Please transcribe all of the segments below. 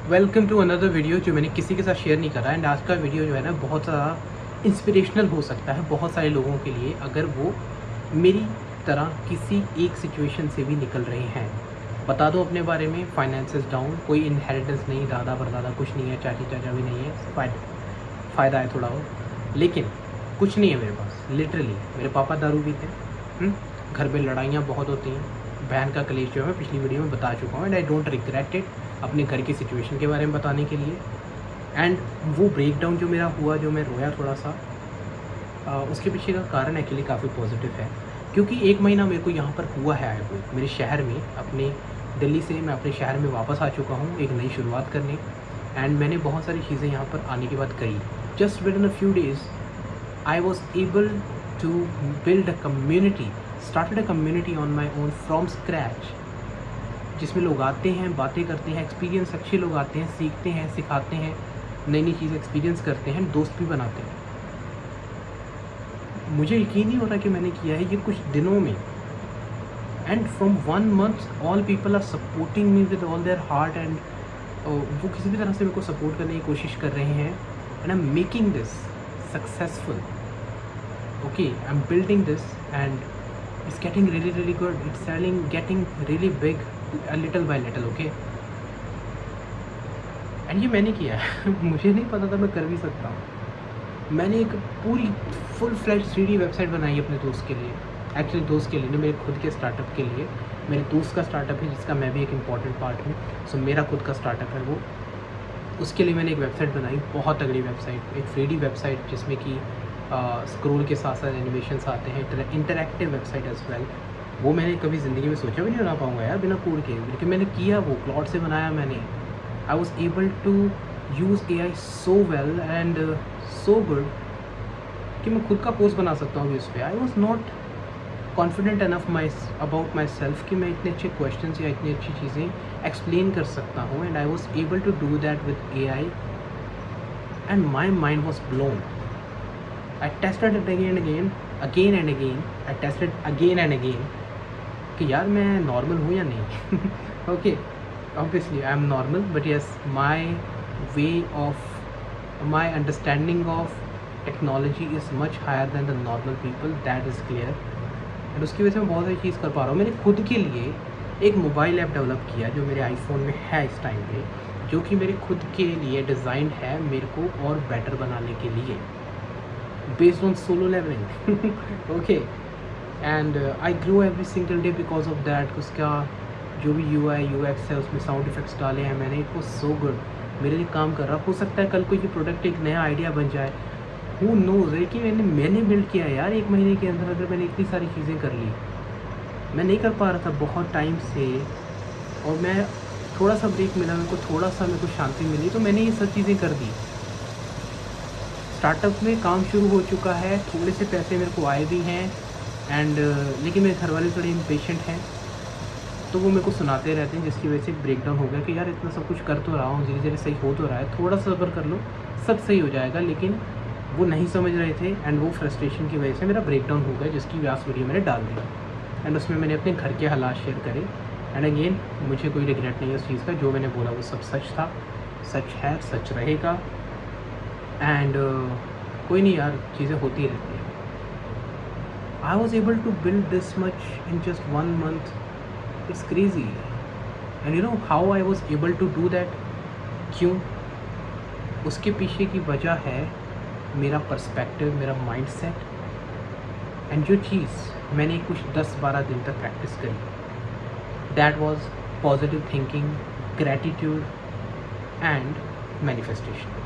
Welcome to another video जो मैंने किसी के साथ शेयर नहीं करा। एंड आज का वीडियो जो है ना बहुत ज़्यादा इंस्पिरेशनल हो सकता है बहुत सारे लोगों के लिए, अगर वो मेरी तरह किसी एक सिचुएशन से भी निकल रहे हैं। बता दो अपने बारे में, फाइनेंसेस डाउन, कोई इनहेरिटेंस नहीं, दादा परदादा कुछ नहीं है, चाची चाचा भी नहीं है, फ़ायदा है थोड़ा बहुत, लेकिन कुछ नहीं है मेरे पास। लिटरली मेरे पापा दारू पीते हैं, घर में लड़ाइयाँ बहुत होती हैं, बहन का कलेश जो है मैं पिछली वीडियो में बता चुका हूँ। And I don't regret it अपने घर की सिचुएशन के बारे में बताने के लिए। एंड वो ब्रेक डाउन जो मेरा हुआ, जो मैं रोया थोड़ा सा, उसके पीछे का कारण एक्चुअली काफ़ी पॉजिटिव है, क्योंकि 1 महीना मेरे को यहाँ पर हुआ है आए हुए मेरे शहर में। अपने दिल्ली से मैं अपने शहर में वापस आ चुका हूँ एक नई शुरुआत करने। एंड मैंने बहुत सारी चीज़ें यहाँ पर आने के बाद करी। Just with in a few days I was able to build a community, started a community on my own from scratch, जिसमें लोग आते हैं, बातें करते हैं, एक्सपीरियंस अच्छे लोग आते हैं, सीखते हैं, सिखाते हैं, नई नई चीज़ें एक्सपीरियंस करते हैं, दोस्त भी बनाते हैं। मुझे यकीन नहीं हो रहा कि मैंने किया है ये कुछ दिनों में। And from 1 month all people are supporting me with all their heart. एंड वो किसी भी तरह से मेरे को सपोर्ट करने की कोशिश कर रहे हैं। And I am making this successful. Okay, I'm building this and it's getting really good. It's selling, getting really big, a little by little. Okay, and ये मैंने किया है मुझे नहीं पता था मैं कर भी सकता हूँ। मैंने एक पूरी फुल फ्लैश 3D वेबसाइट बनाई अपने दोस्त के लिए। एक्चुअली दोस्त के लिए नहीं, मेरे खुद के स्टार्टअप के लिए। मेरे दोस्त का स्टार्टअप है जिसका मैं भी एक इम्पॉर्टेंट पार्ट हूँ। सो मेरा खुद का स्टार्टअप है वो। उसके लिए मैंने एक वेबसाइट बनाई, बहुत तगड़ी वेबसाइट, एक 3D वेबसाइट जिसमें कि स्क्रोल के साथ साथ एनिमेशंस आते हैं, इंटरैक्टिव वेबसाइट एज वेल। वो मैंने कभी ज़िंदगी में सोचा भी नहीं बना पाऊँगा यार बिना कोड के, लेकिन मैंने किया। वो क्लाउड से बनाया मैंने। I was able to use AI so well and so good कि मैं खुद का पोस्ट बना सकता हूँ उस पर। I was not confident enough about my self कि मैं इतने अच्छे क्वेश्चन या इतनी अच्छी चीज़ें एक्सप्लेन कर सकता हूँ। And I was able to do that with AI and my mind was blown. I tested it again and again. I tested again and again कि यार मैं नॉर्मल हूँ या नहीं। Okay, obviously I am normal, but yes my way of my understanding of technology is much higher than the normal people, that is clear. And उसकी वजह से मैं बहुत सारी चीज़ कर पा रहा हूँ। मैंने खुद के लिए एक मोबाइल ऐप डेवलप किया जो मेरे आईफोन में है इस टाइम पे, जो कि मेरे खुद के लिए डिज़ाइंड है मेरे को और बेटर बनाने के लिए, based on solo leveling. Okay, and I grew every single day because of that. उसका जो भी UI UX है उसमें साउंड इफेक्ट्स डाले हैं मैंने। इट वॉज सो गुड, मेरे लिए काम कर रहा। हो सकता है कल को ये प्रोडक्ट एक नया आइडिया बन जाए, हु नोज़। लेकिन मैंने बिल्ड किया यार 1 महीने के अंदर। अगर मैंने इतनी सारी चीज़ें कर ली, मैं नहीं कर पा रहा था बहुत टाइम से, और मैं थोड़ा सा ब्रेक मिला मेरे को, थोड़ा सा मेरे को शांति मिली, तो मैंने ये सब चीज़ें कर दी। स्टार्टअप में काम शुरू हो चुका है, थोड़े से पैसे मेरे को आए भी हैं। एंड लेकिन मेरे घर वाले थोड़े इम्पेशेंट हैं, तो वो मेरे को सुनाते रहते हैं, जिसकी वजह से ब्रेक डाउन हो गया कि यार इतना सब कुछ कर तो रहा हूँ, धीरे धीरे सही हो तो रहा है, थोड़ा सा सब्र कर लो, सब सही हो जाएगा। लेकिन वो नहीं समझ रहे थे एंड वो फ्रस्ट्रेशन की वजह से मेरा ब्रेक डाउन हो गया, जिसकी व्यास वीडियो मैंने डाल दी। एंड उसमें मैंने अपने घर के हालात शेयर करे। एंड अगेन मुझे कोई रिग्रेट नहीं है उस चीज़ का। जो मैंने बोला वो सब सच था, सच है, सच रहेगा। एंड कोई नहीं यार, चीज़ें होती रहती हैं। I was able to build this much in just 1 month. It's crazy. And you know how I was able to do that? क्यों? उसके पीछे की वजह है मेरा पर्सपेक्टिव, मेरा माइंड सेट। एंड जो चीज़ मैंने कुछ 10-12 दिन तक प्रैक्टिस करी, that was positive thinking, gratitude and manifestation.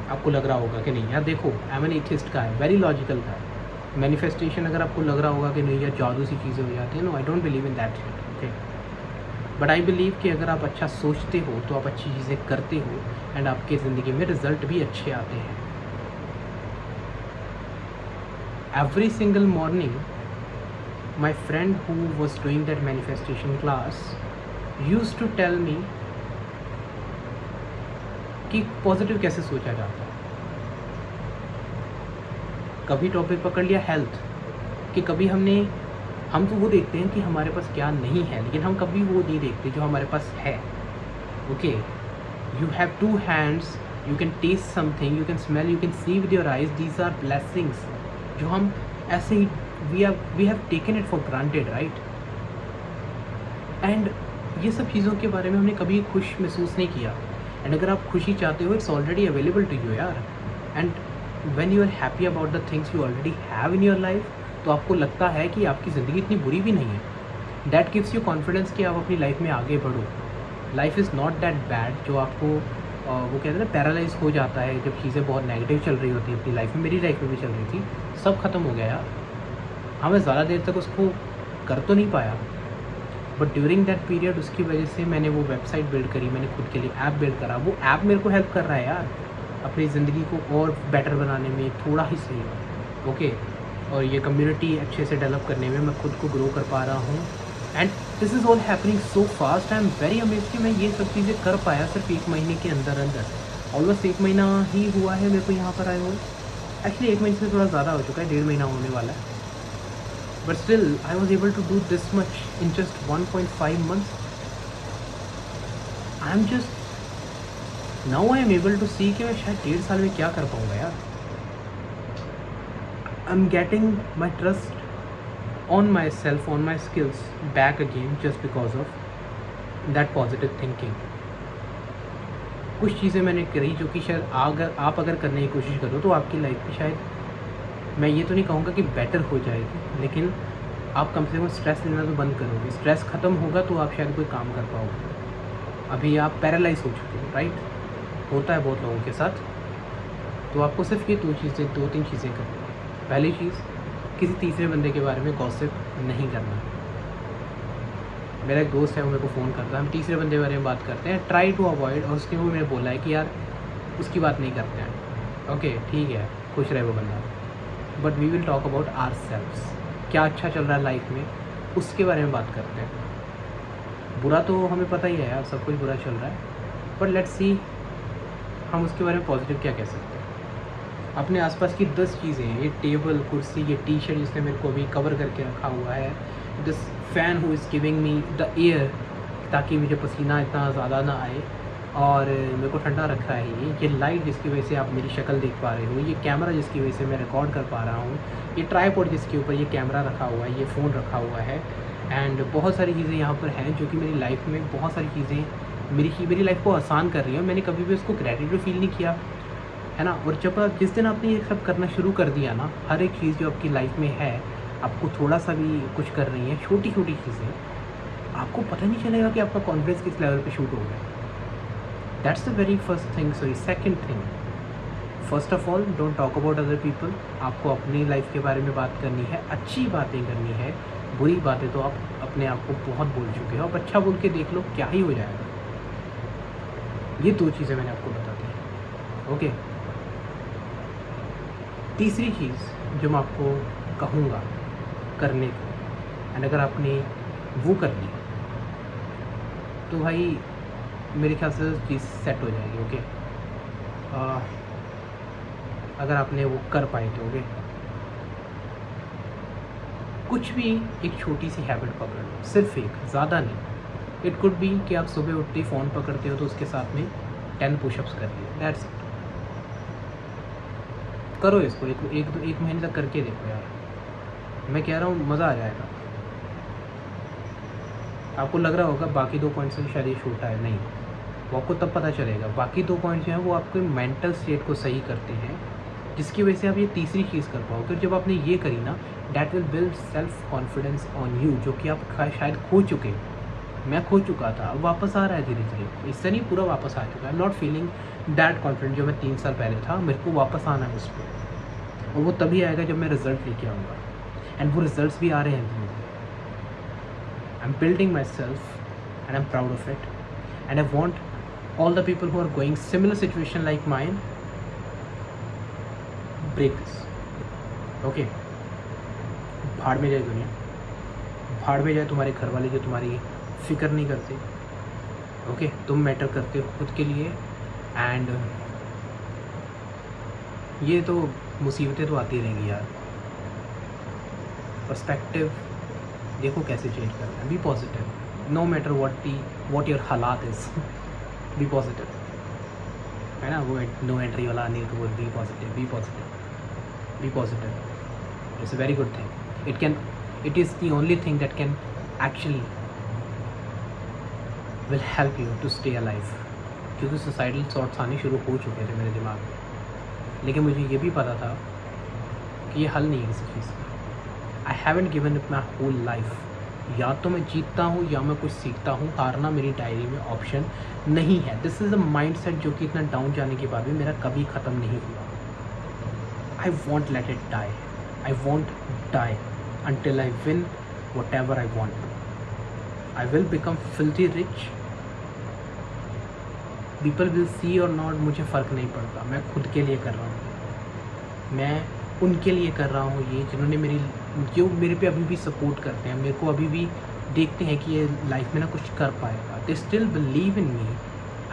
आपको लग रहा होगा कि नहीं यार देखो, आई एम एन एथिस्ट का है, वेरी लॉजिकल का है। मैनिफेस्टेशन अगर आपको लग रहा होगा कि नहीं यार जादू सी चीज़ें हो जाती हैं, no, I don't believe in that shit. Okay, but I believe कि अगर आप अच्छा सोचते हो तो आप अच्छी चीज़ें करते हो एंड आपके ज़िंदगी में रिजल्ट भी अच्छे आते हैं। Every single morning my friend who was doing that manifestation class used to tell me कि पॉजिटिव कैसे सोचा जाता है। कभी टॉपिक पकड़ लिया हेल्थ, कि कभी हम तो वो देखते हैं कि हमारे पास क्या नहीं है, लेकिन हम कभी वो नहीं देखते जो हमारे पास है। Okay, You have two hands, you can taste something, you can smell, you can see with your eyes. These are blessings जो हम ऐसे ही we have taken it for granted, right? And ये सब चीज़ों के बारे में हमने कभी खुश महसूस नहीं किया. एंड अगर आप खुशी चाहते हो, it's already available to you यार. And when you are happy about the things you already have in your life, तो आपको लगता है कि आपकी ज़िंदगी इतनी बुरी भी नहीं है. दैट गिव्स यू कॉन्फिडेंस कि आप अपनी लाइफ में आगे बढ़ो. Life is not that bad जो आपको वो कहते हैं ना पैरालाइज हो जाता है जब चीज़ें बहुत नेगेटिव चल रही होती है अपनी लाइफ में. मेरी लाइफ में भी चल रही थी, सब ख़त्म हो गया यार. हाँ, मैं ज़्यादा देर तक उसको कर तो नहीं पाया, बट ड्यूरिंग दैट पीरियड उसकी वजह से मैंने वो वेबसाइट बिल्ड करी, मैंने खुद के लिए ऐप बिल्ड करा. वो ऐप मेरे को हेल्प कर रहा है यार अपनी ज़िंदगी को और बेटर बनाने में, थोड़ा ही सही. ओके, और ये कम्युनिटी अच्छे से डेवलप करने में मैं खुद को ग्रो कर पा रहा हूँ. And this is all happening so fast. I am very amazed कि मैं ये सब चीज़ें कर पाया सिर्फ 1 महीने के अंदर अंदर. ऑलमोस्ट 1 महीना ही हुआ है मेरे को यहाँ पर आए हुए. एक्चुअली 1 महीने से थोड़ा ज़्यादा हो चुका है, 1.5 महीना होने वाला है. But still, I was able to do this much in just 1.5 months. I'm just now I am able to see कि मैं शायद 1.5 साल में क्या कर पाऊँगा यार. I'm getting my trust on myself, on my skills back again just because of that positive thinking. कुछ चीज़ें मैंने करी जो कि शायद अगर करने की कोशिश करो तो आपकी लाइफ में शायद, मैं ये तो नहीं कहूँगा कि बेटर हो जाएगी, लेकिन आप कम से कम स्ट्रेस लेना तो बंद करोगे. स्ट्रेस ख़त्म होगा तो आप शायद कोई काम कर पाओगे. अभी आप पैरालाइज हो चुके हो, राइट? होता है बहुत लोगों के साथ. तो आपको सिर्फ ये 2-3 चीज़ें करनी है. पहली चीज़, किसी तीसरे बंदे के बारे में गॉसिप नहीं करना. मेरा एक दोस्त है, वो मेरे को फ़ोन करता है, हम तीसरे बंदे के बारे में बात करते हैं. Try to avoid. और उसके वो मैंने बोला है कि यार उसकी बात नहीं करते हैं. ओके, ठीक है, खुश रहे वो बंदा, but we will talk about our selves. क्या अच्छा चल रहा है लाइफ में, उसके बारे में बात करते हैं. बुरा तो हमें पता ही है यार, सब कुछ बुरा चल रहा है, बट लेट्स सी हम उसके बारे में पॉजिटिव क्या कह सकते हैं. अपने आसपास की 10 चीज़ें हैं, ये टेबल, कुर्सी, ये टी शर्ट जिसने मेरे को अभी कवर करके रखा हुआ है, this fan who is giving me the air ताकि मुझे पसीना इतना ज़्यादा ना आए और मेरे को ठंडा रखा है. ये लाइट जिसकी वजह से आप मेरी शक्ल देख पा रहे हो, ये कैमरा जिसकी वजह से मैं रिकॉर्ड कर पा रहा हूँ, ये ट्राइपॉड जिसके ऊपर ये कैमरा रखा हुआ है, ये फ़ोन रखा हुआ है. एंड बहुत सारी चीज़ें यहाँ पर हैं जो कि मेरी लाइफ में बहुत सारी चीज़ें मेरी लाइफ को आसान कर रही हैं. मैंने कभी भी उसको ग्रेटिट्यूड फील नहीं किया है ना. और जिस दिन आपने ये सब करना शुरू कर दिया ना, हर एक चीज़ जो आपकी लाइफ में है, आपको थोड़ा सा भी कुछ कर रही है, छोटी छोटी चीज़ें, आपको पता नहीं चलेगा कि आपका कॉन्फिडेंस किस लेवल पे शूट हो गया. That's the very first thing. Sorry, second thing, first of all don't talk about other people. आपको अपनी लाइफ के बारे में बात करनी है, अच्छी बातें करनी है. बुरी बातें तो आप अपने आप को बहुत बोल चुके हो. अब अच्छा बोल के देख लो, क्या ही हो जाएगा. ये 2 चीज़ें मैंने आपको बता दी. ओके, तीसरी चीज़ जो मैं आपको कहूँगा करने को, एंड अगर आपने वो कर ली तो भाई मेरे ख्याल से चीज़ सेट हो जाएगी. ओके, अगर आपने वो कर पाए तो. ओके, कुछ भी एक छोटी सी हैबिट पकड़ लो, सिर्फ एक, ज़्यादा नहीं. इट कुड बी कि आप सुबह उठते ही फ़ोन पकड़ते हो तो उसके साथ में 10 पुशअप्स कर लिए. That's it. करो इसको एक महीने तक करके देखो यार. मैं कह रहा हूँ मज़ा आ जाएगा. आपको लग रहा होगा बाकी 2 पॉइंट से शायद ये छोटा है, नहीं, वो आपको तब पता चलेगा. बाकी 2 पॉइंट जो हैं वो आपके मेंटल स्टेट को सही करते हैं, जिसकी वजह से आप ये तीसरी चीज़ कर पाओगे. जब आपने ये करी ना, that will build self confidence on you, जो कि आप शायद खो चुके. मैं खो चुका था, अब वापस आ रहा है धीरे धीरे. इससे नहीं, पूरा वापस आ चुका है. I am not feeling that confident जो मैं 3 साल पहले था. मेरे को वापस आना है उस पर, और वो तभी आएगा जब मैं रिज़ल्ट लेके आऊँगा. एंड वो रिज़ल्ट्स भी आ रहे हैं. I am building my self and I am proud of it. And I want all the people who are going similar situation like mine, break this. Okay, भाड़ में जाए दुनिया, भाड़ में जाए तुम्हारे घर वाले जो तुम्हारी फिक्र नहीं करते. ओके, तुम मैटर करते हो खुद के लिए. एंड ये तो मुसीबतें तो आती रहेंगी यार. पर्सपेक्टिव देखो कैसे चेंज करना है. Be positive, no matter what your हालात इज़. Be positive. है ना, वो नो एंट्री वाला Anil Kapoor, be positive, be positive, be positive, it's a very good thing, it is the only thing that can actually will help you to stay alive. क्योंकि societal thoughts आने शुरू हो चुके थे मेरे दिमाग में, लेकिन मुझे ये भी पता था कि ये हल नहीं है किसी चीज़ का। I haven't given it my whole life, या तो मैं जीतता हूँ या मैं कुछ सीखता हूँ, हारना मेरी डायरी में ऑप्शन नहीं है। This is a mind set जो कि इतना डाउन जाने के बाद भी मेरा कभी ख़त्म नहीं हुआ। I won't let it die, I won't die until I win whatever I want. I will become filthy rich. People will see or not, मुझे फ़र्क नहीं पड़ता। मैं खुद के लिए कर रहा हूँ, मैं उनके लिए कर रहा हूँ ये जिन्होंने जो मेरे पे अभी भी सपोर्ट करते हैं, मेरे को अभी भी देखते हैं कि ये लाइफ में ना कुछ कर पाएगा। They still believe in me.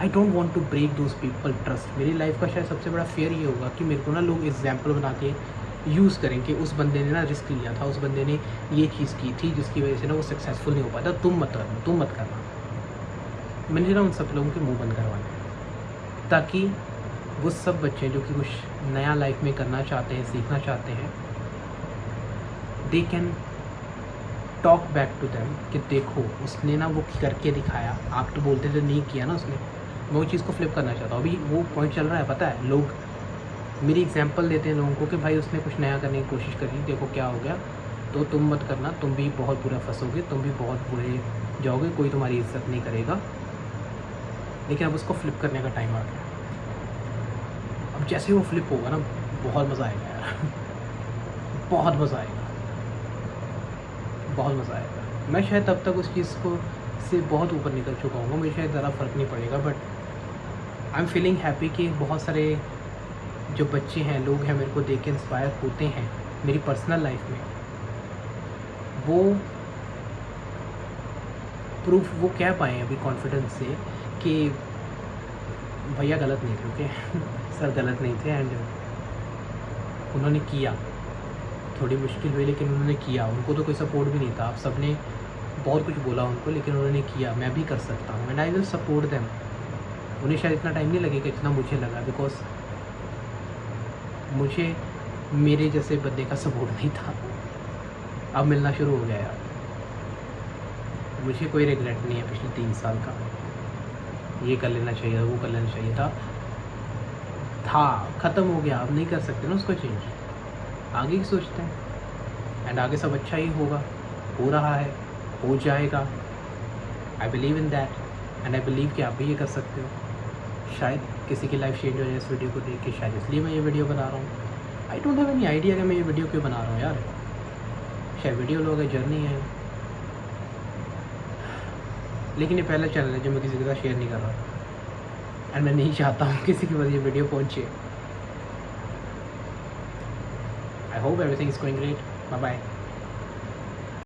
I don't want to break those people trust. मेरी लाइफ का शायद सबसे बड़ा फेयर ये होगा कि मेरे को ना लोग एग्जाम्पल बना के यूज़ करें कि उस बंदे ने ना रिस्क लिया था, उस बंदे ने ये चीज़ की थी जिसकी वजह से ना वो सक्सेसफुल नहीं हो पाता, तुम मत करना। मैंने ना उन सब लोगों के मुंह बंद करवाने, ताकि वो सब बच्चे जो कि कुछ नया लाइफ में करना चाहते हैं, सीखना चाहते हैं, they can talk back to them कि देखो उसने ना वो करके दिखाया, आप तो बोलते थे नहीं किया ना उसने। मैं वो चीज़ को फ्लिप करना चाहता हूँ। अभी वो पॉइंट चल रहा है, पता है, लोग मेरी एग्जांपल देते हैं लोगों को कि भाई उसने कुछ नया करने की कोशिश करी, देखो क्या हो गया, तो तुम मत करना, तुम भी बहुत बुरा फंसोगे, तुम भी बहुत बुरे जाओगे, कोई तुम्हारी इज्जत नहीं करेगा। लेकिन अब उसको फ्लिप करने का टाइम आ गया। अब जैसे वो फ्लिप होगा ना, बहुत मज़ा आएगा यार बहुत मज़ा आएगा, बहुत मज़ा आएगा। मैं शायद तब तक उस चीज़ को से बहुत ऊपर निकल चुका हूँ, मुझे शायद ज़्यादा फ़र्क नहीं पड़ेगा, but I am feeling happy कि बहुत सारे जो बच्चे हैं, लोग हैं, मेरे को देख के इंस्पायर होते हैं मेरी पर्सनल लाइफ में। वो प्रूफ वो कह पाएँ अभी कॉन्फिडेंस से कि भैया गलत नहीं थे, ओके सर गलत नहीं थे, एंड उन्होंने किया। थोड़ी मुश्किल हुई लेकिन उन्होंने किया। उनको तो कोई सपोर्ट भी नहीं था, आप सब ने बहुत कुछ बोला उनको, लेकिन उन्होंने किया। मैं भी कर सकता हूँ, and I will support them. उन्हें शायद इतना टाइम नहीं लगेगा जितना मुझे लगा, बिकॉज मुझे मेरे जैसे बंदे का सपोर्ट नहीं था, अब मिलना शुरू हो गया यार। मुझे कोई रिग्रेट नहीं है पिछले 3 साल का, ये कर लेना चाहिए था, वो कर लेना चाहिए था ख़त्म हो गया। अब नहीं कर सकते ना उसको चेंज, आगे की सोचते हैं, एंड आगे सब अच्छा ही होगा, हो रहा है, हो जाएगा। I believe in that, and I believe कि आप भी ये कर सकते हो। शायद किसी की लाइफ चेंज हो जाए इस वीडियो को देख के, शायद इसलिए मैं ये वीडियो बना रहा हूँ। I don't have any idea कि मैं ये वीडियो क्यों बना रहा हूँ यार। शायद वीडियो लोगों की जर्नी है, लेकिन ये पहला चैनल है जो मैं किसी के साथ शेयर नहीं कर रहा, एंड मैं नहीं चाहता हूँ किसी के पास ये वीडियो पहुँचे। I hope everything is going great. Bye bye.